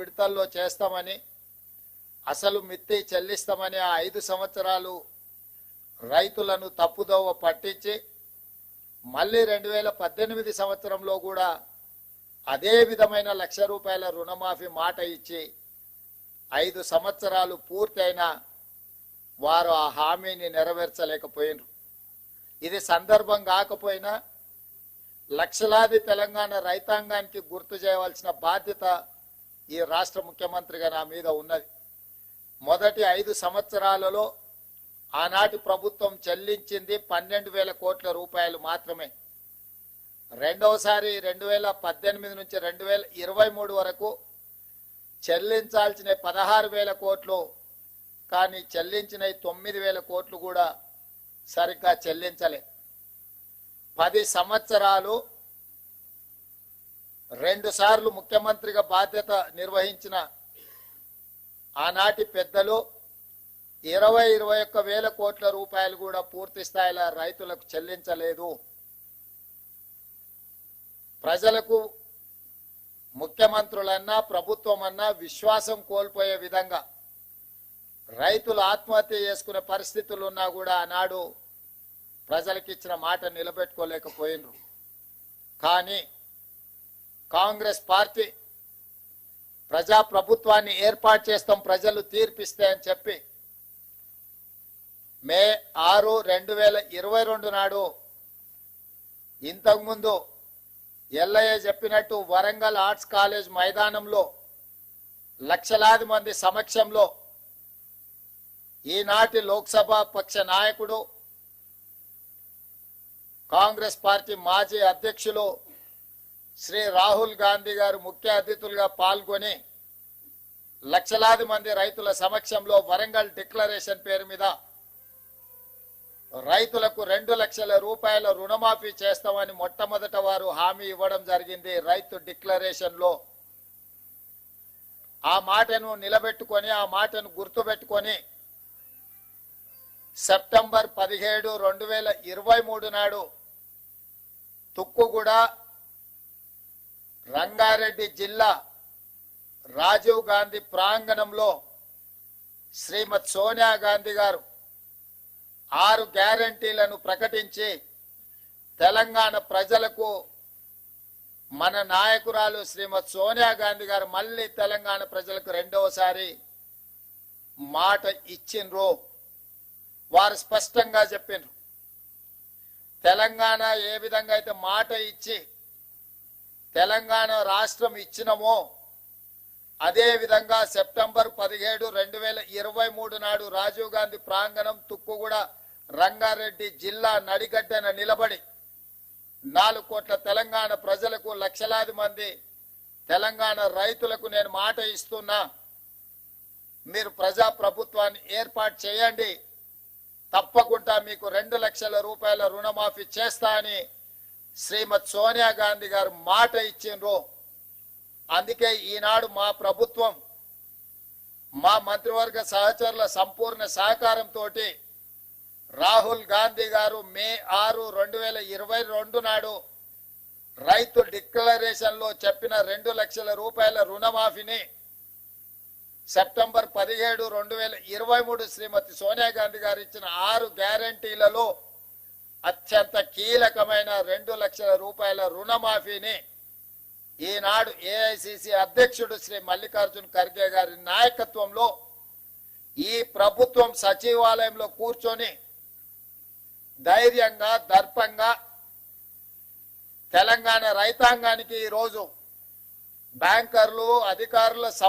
విడతల్లో చేస్తామని, అసలు మిత్తి చెల్లిస్తామని ఆ 5 సంవత్సరాలు రైతులను తప్పుదోవ పట్టించి మళ్ళీ 2018 సంవత్సరంలో కూడా అదే విధమైన ₹1,00,000 రుణమాఫీ మాట ఇచ్చి 5 సంవత్సరాలు పూర్తయినా వారు ఆ హామీని నెరవేర్చలేకపోయినారు. ఇది సందర్భం కాకపోయినా లక్షలాది తెలంగాణ రైతాంగానికి గుర్తు చేయవలసిన బాధ్యత ఈ రాష్ట్ర ముఖ్యమంత్రిగా నా మీద ఉన్నది. మొదటి 5 సంవత్సరాలలో ఆనాటి ప్రభుత్వం చెల్లించింది 12,000 కోట్ల రూపాయలు మాత్రమే. రెండవసారి 2018 నుంచి 2023 వరకు చెల్లించాల్సిన 16,000 కోట్లు, కానీ చెల్లించిన 9,000 కోట్లు కూడా సరిగ్గా చెల్లించలే. 10 సంవత్సరాలు 2 సార్లు ముఖ్యమంత్రిగా బాధ్యత నిర్వహించిన ఆనాటి పెద్దలు 21,000 కోట్ల రూపాయలు కూడా పూర్తి స్థాయిలో రైతులకు చెల్లించలేదు. ప్రజలకు ముఖ్యమంత్రులన్నా ప్రభుత్వం అన్నా విశ్వాసం కోల్పోయే విధంగా రైతులు ఆత్మహత్య చేసుకునే పరిస్థితులు ఉన్నా కూడా ఆనాడు ప్రజలకు ఇచ్చిన మాట నిలబెట్టుకోలేకపోయినరు. కానీ కాంగ్రెస్ పార్టీ ప్రజాప్రభుత్వాన్ని ఏర్పాటు చేస్తాం, ప్రజలు తీర్పిస్తే అని చెప్పి మే 6, 2022 నాడు ఇంతకుముందు ఎల్లయ్య చెప్పినట్టు వరంగల్ ఆర్ట్స్ కాలేజ్ మైదానంలో లక్షలాది మంది సమక్షంలో ఈనాటి లోక్సభ పక్ష నాయకుడు కాంగ్రెస్ పార్టీ మాజీ అధ్యక్షులు శ్రీ రాహుల్ గాంధీ గారు ముఖ్య అతిథులుగా పాల్గొని లక్షలాది మంది రైతుల సమక్షంలో వరంగల్ డిక్లరేషన్ పేరు మీద రైతులకు 2 లక్షల రూపాయల రుణమాఫీ చేస్తామని మొట్టమొదట వారు హామీ ఇవ్వడం జరిగింది. రైతు డిక్లరేషన్ లో ఆ మాటను నిలబెట్టుకొని, ఆ మాటను గుర్తుపెట్టుకొని సెప్టెంబర్ 17, 2023 నాడు తుక్కుగూడ రంగారెడ్డి జిల్లా రాజీవ్ గాంధీ ప్రాంగణంలో శ్రీమతి సోనియా గాంధీ గారు 6 గ్యారంటీలను ప్రకటించి తెలంగాణ ప్రజలకు మన నాయకురాలు శ్రీమతి సోనియా గాంధీ గారు మళ్ళీ తెలంగాణ ప్రజలకు రెండవసారి మాట ఇచ్చిండ్రు. వారు స్పష్టంగా చెప్పిండ్రు, తెలంగాణ ఏ విధంగా అయితే మాట ఇచ్చి తెలంగాణ రాష్ట్రం ఇచ్చినమో అదే విధంగా సెప్టెంబర్ 17, 2023 నాడు రాజీవ్ గాంధీ ప్రాంగణం తుక్కుగూడ రంగారెడ్డి జిల్లా నడిగడ్డన నిలబడి 4 కోట్ల తెలంగాణ ప్రజలకు, లక్షలాది మంది తెలంగాణ రైతులకు నేను మాట ఇస్తున్నా, మీరు ప్రజా ప్రభుత్వాన్ని ఏర్పాటు చేయండి, తప్పకుండా మీకు 2 లక్షల రూపాయల రుణమాఫీ చేస్తా అని శ్రీమతి సోనియా గాంధీ గారు మాట ఇచ్చిండ్రు. అందుకే ఈనాడు మా ప్రభుత్వం, మా మంత్రివర్గ సహచరుల సంపూర్ణ సహకారంతో రాహుల్ గాంధీ గారు మే 6, 2022 నాడు రైతు డిక్లరేషన్ లో చెప్పిన 2 లక్షల రూపాయల రుణమాఫీని సెప్టెంబర్ 17, 2023 శ్రీమతి సోనియా గాంధీ గారు ఇచ్చిన 6 గ్యారంటీలలో అత్యంత కీలకమైన 2 లక్షల రూపాయల రుణమాఫీని ఈనాడు ఏఐసిసి అధ్యక్షుడు శ్రీ మల్లికార్జున్ ఖర్గే గారి నాయకత్వంలో ఈ ప్రభుత్వం సచివాలయంలో కూర్చొని ధైర్యంగా, దర్పంగా తెలంగాణ రైతాంగానికి ఈరోజు బ్యాంకర్లు, అధికారుల